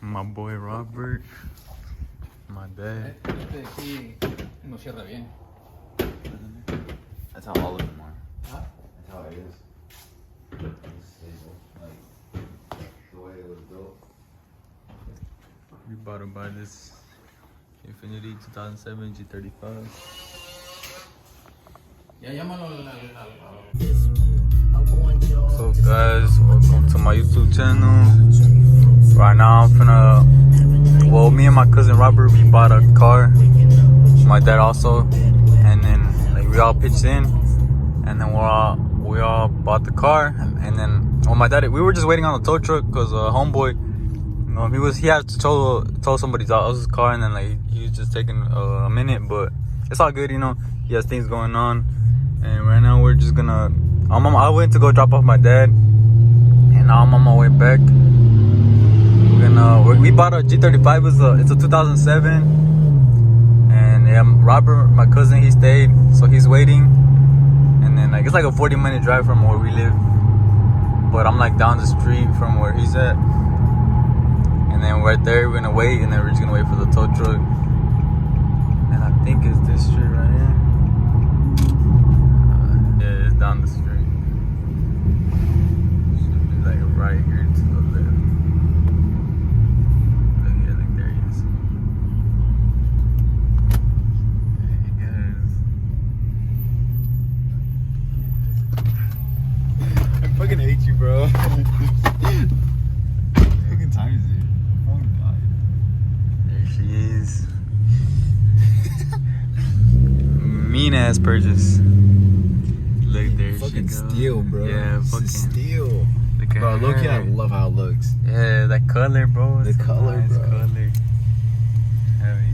My boy Robert. My dad. That's how all of them are. Huh? That's how it is. Like, the way it was built. We about to buy this Infinity 2007 G35. So guys, welcome to my YouTube channel. Right now I'm me and my cousin Robert, we bought a car. My dad also, and then like we all pitched in, and then we all bought the car, and then my dad, we were just waiting on the tow truck because homeboy, he had to tow somebody else's car, and then like he was just taking a minute, but it's all good, he has things going on. And right now we're just gonna I went to go drop off my dad, and now I'm on my way back. We bought a G35. It's a 2007, and yeah, Robert, my cousin, he stayed, so he's waiting. And then like it's like a 40-minute drive from where we live, but I'm like down the street from where he's at. And then right there we're gonna wait, and then we're just gonna wait for the tow truck. And I think it's this street right here. Yeah, it's down the street. Should be like right here to the left. Look, yeah, like there he is. There he goes. I fucking hate you, bro. What fucking time is it? Oh god. There she is. Mean ass purchase. Look, there fucking she goes. steel, bro. Yeah, fucking steel. Bro, look, I love how it looks. Yeah, that color, bro. The color, nice bro. Color. Heavy.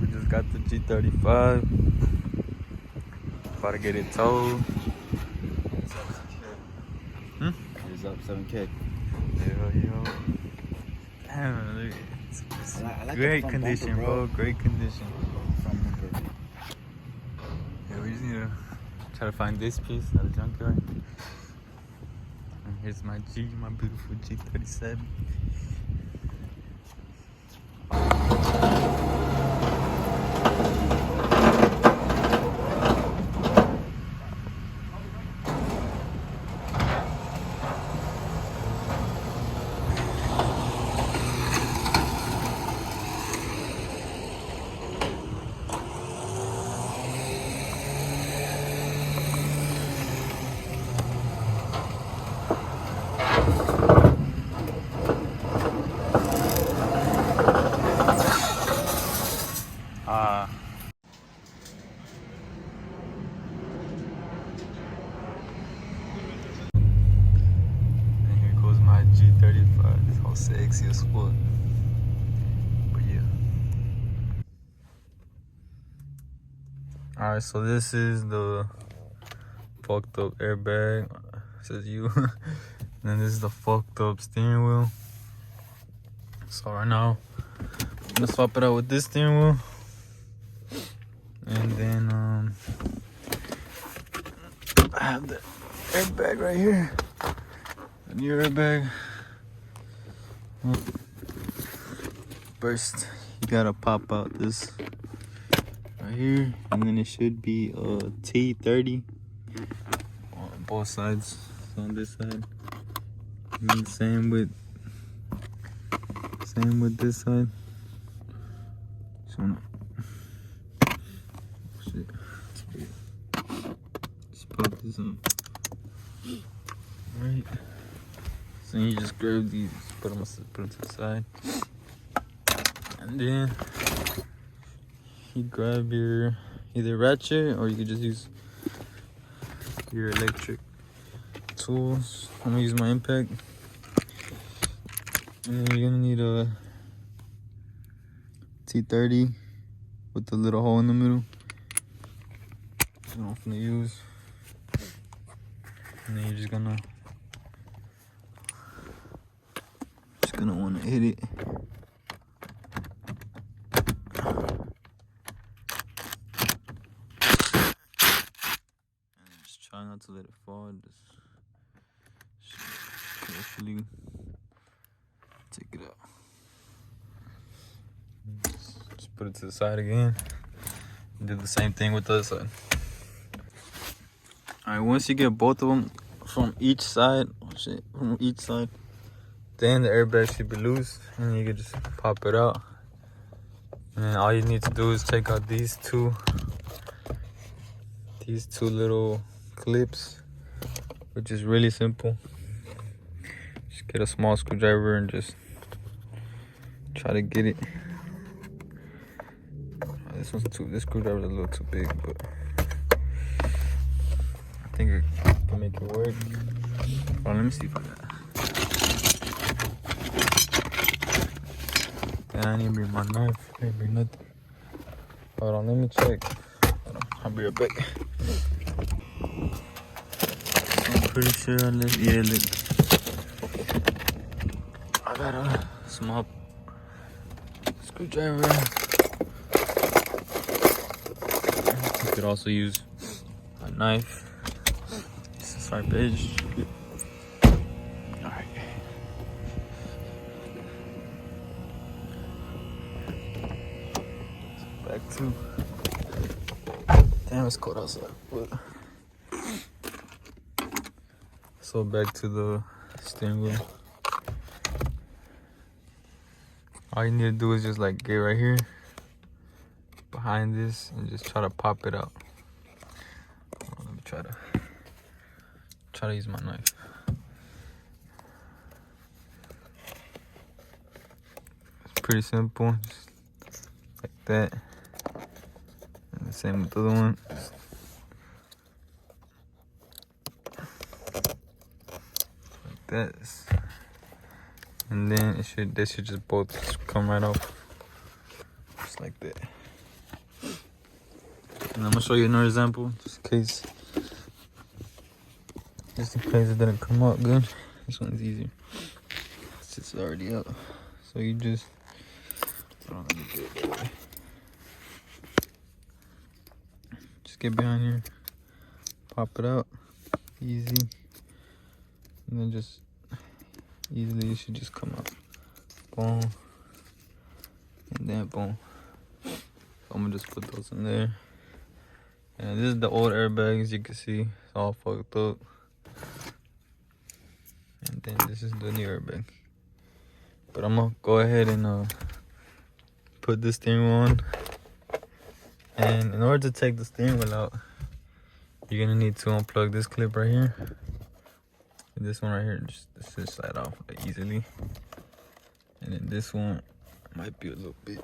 We just got the G35. About to get it towed. It's up 7K. Yo. Damn, look. It's I like great the front condition, bumper, bro. Great condition. Front bumper. Yeah, we just need to try to find this piece at the junkyard. And here's my beautiful G37. And here goes my G35. It's all sexy as fuck. But yeah. Alright, so this is the fucked up airbag. It says you. And then this is the fucked up steering wheel. So right now, I'm gonna swap it out with this steering wheel. And then I have the airbag right here. A new airbag. First, you gotta pop out this right here, and then it should be a T30 on both sides. So on this side, and then same with this side. So shit. Just pop this on. Alright. So you just grab these, put them to the side. And then you grab your either ratchet, or you could just use your electric tools. I'm gonna use my impact. And then you're gonna need a T30 with the little hole in the middle. That's what I'm gonna use. And then you're just gonna wanna hit it. And just try not to let it fall. Just carefully take it out. Just put it to the side again. Do the same thing with the other side. Alright, once you get both of them from each side, then the airbag should be loose and you can just pop it out. And then all you need to do is take out these two little clips, which is really simple. Just get a small screwdriver and just try to get it. This screwdriver is a little too big, but I think I can make it work. Hold on, let me see if I got it. I need to bring my knife. I didn't bring nothing. Hold on, let me check. Hold on, I'll be right back. I'm pretty sure I left. Yeah, look. I got a small screwdriver. You could also use a knife. Just a sharp edge. Alright. Back to. Damn, it's cold outside. So back to the steering wheel. All you need to do is just like get right here behind this and just try to pop it out. Let me try to use my knife. It's pretty simple, just like that. And the same with the other one. Just like that. And then they should just both come right off. Just like that. And I'm gonna show you another example, just in case it didn't come out good. This one's easier. It's already out. So you just, hold on, let me get it that way. Just get behind here, pop it out, easy, and then just easily it should just come out. Boom, and then boom. So I'm gonna just put those in there. And this is the old airbag, as you can see, it's all fucked up. And then this is the new airbag. But I'm gonna go ahead and put this steering wheel on. And in order to take the steering wheel out, you're gonna need to unplug this clip right here. And this one right here, this should slide off easily. And then this one might be a little bit.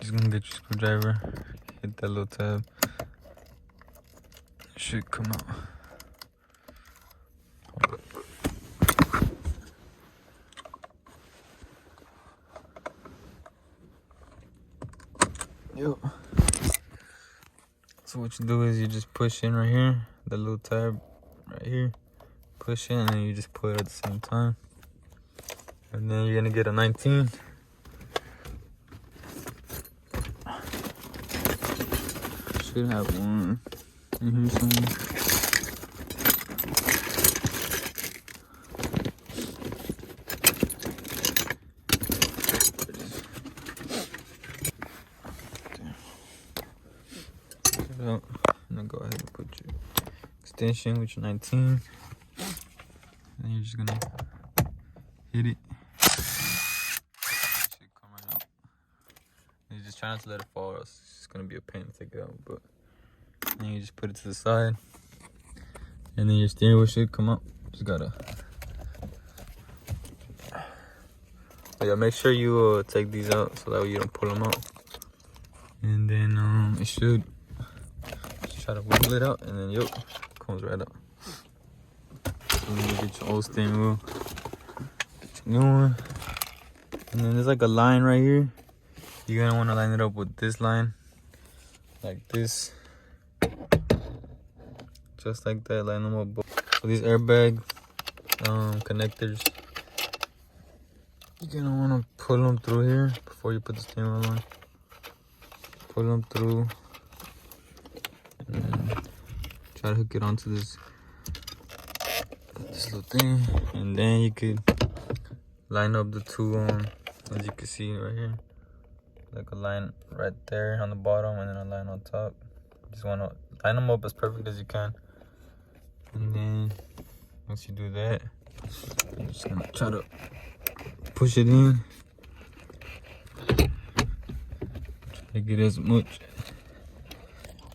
Just gonna get your screwdriver, hit that little tab. It should come out. Yo. So what you do is you just push in right here, the little tab right here. Push in and then you just pull it at the same time. And then you're gonna get a 19. Should have one in here somewhere. Out and then go ahead and put your extension with your 19. And you're just gonna hit it. It should come right out. And you just try not to let it fall, or else it's just gonna be a pain to take it out. But then you just put it to the side, and then your steering wheel should come up. Just gotta. But yeah, make sure you take these out so that way you don't pull them out. And then it should. Try to wiggle it out, and then yep, comes right out. And then you get your old steering wheel, get your new one, and then there's like a line right here. You're gonna want to line it up with this line, like this, just like that. Line them up. So these airbag connectors, you're gonna want to pull them through here before you put the steering wheel on. Pull them through. And try to hook it onto this this little thing, and then you could line up the two as you can see right here, like a line right there on the bottom and then a line on top. Just want to line them up as perfect as you can, and then once you do that, I'm just gonna try to push it in, try to get as much.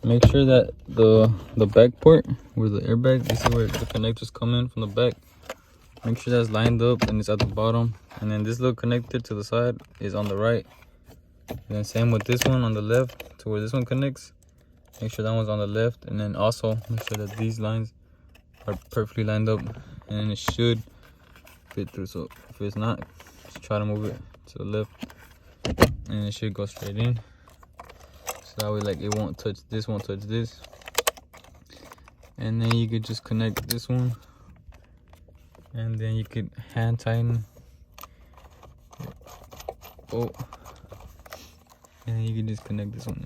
Make sure that the back port where the airbag, you see where the connectors come in from the back, make sure that's lined up and it's at the bottom. And then this little connector to the side is on the right, and then same with this one on the left to where this one connects. Make sure that one's on the left, and then also make sure that these lines are perfectly lined up, and then it should fit through. So if it's not, just try to move it to the left and it should go straight in. So that way, like, it won't touch this, won't touch this. And then you could just connect this one, and then you could hand tighten. Oh, and then you can just connect this one.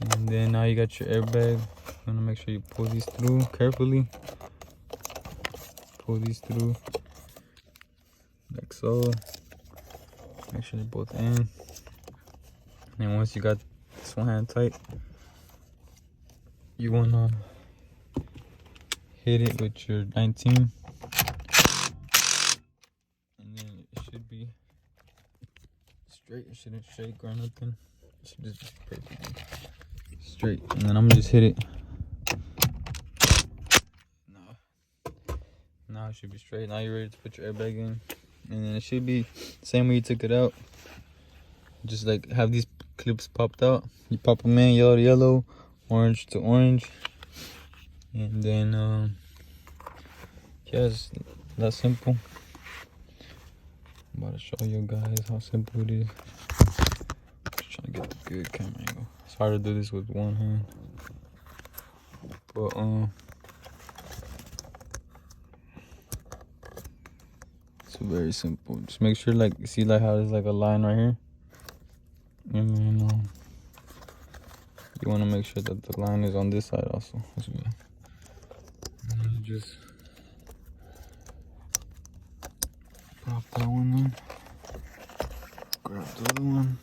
And then now you got your airbag. You wanna make sure you pull these through carefully. Pull these through like so. Make sure they're both in. And once you got this one hand tight, you wanna hit it with your 19, and then it should be straight. It shouldn't shake or nothing. It should just be perfectly straight. And then I'm gonna just hit it. Now it should be straight. Now you're ready to put your airbag in, and then it should be the same way you took it out. Just like have these clips popped out. You pop them in, yellow to yellow, orange to orange, and then yeah, it's that simple. I'm about to show you guys how simple it is. Just trying to get the good camera angle. It's hard to do this with one hand, but it's very simple. Just make sure, like, see like how there's like a line right here, and then you want to make sure that the line is on this side also as well. And then you just pop that one in, grab the other one,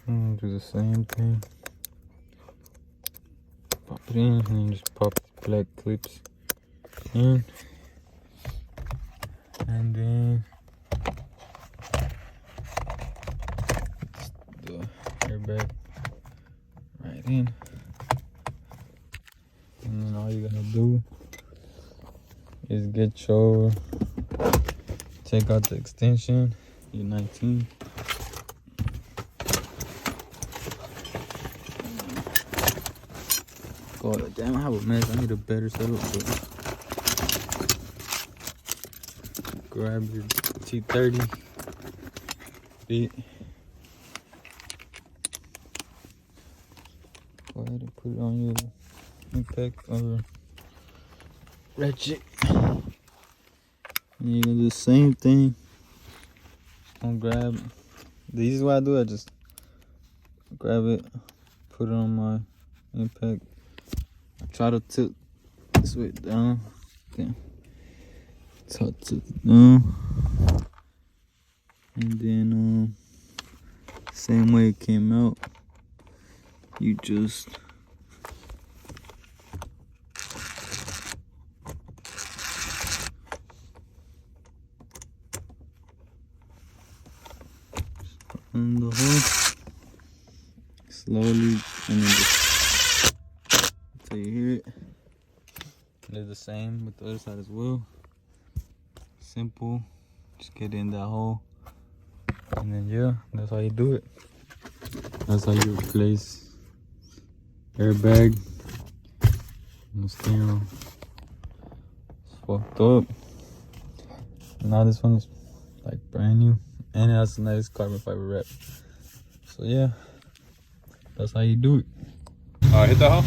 and do the same thing. Pop it in, and then just pop the black clips in, and then the airbag right in, and then all you gotta do is take out the extension, your 19. God damn, I have a mess. I need a better setup, but grab your T30 bit. Go ahead and put it on your impact or ratchet. And you're gonna do the same thing. I'm gonna grab. The easiest way I do it, I just grab it, put it on my impact. I try to tilt this way down. Okay. Tilt it down. And then same way it came out, you just on the hole slowly, and then just until you hear it. And do the same with the other side as well. Simple, just get in that hole, and then yeah, that's how you do it. That's how you replace airbag and the steering wheel. It's fucked up. Now this one is like brand new, and it has a nice carbon fiber wrap. So yeah, that's how you do it. Hit the hole.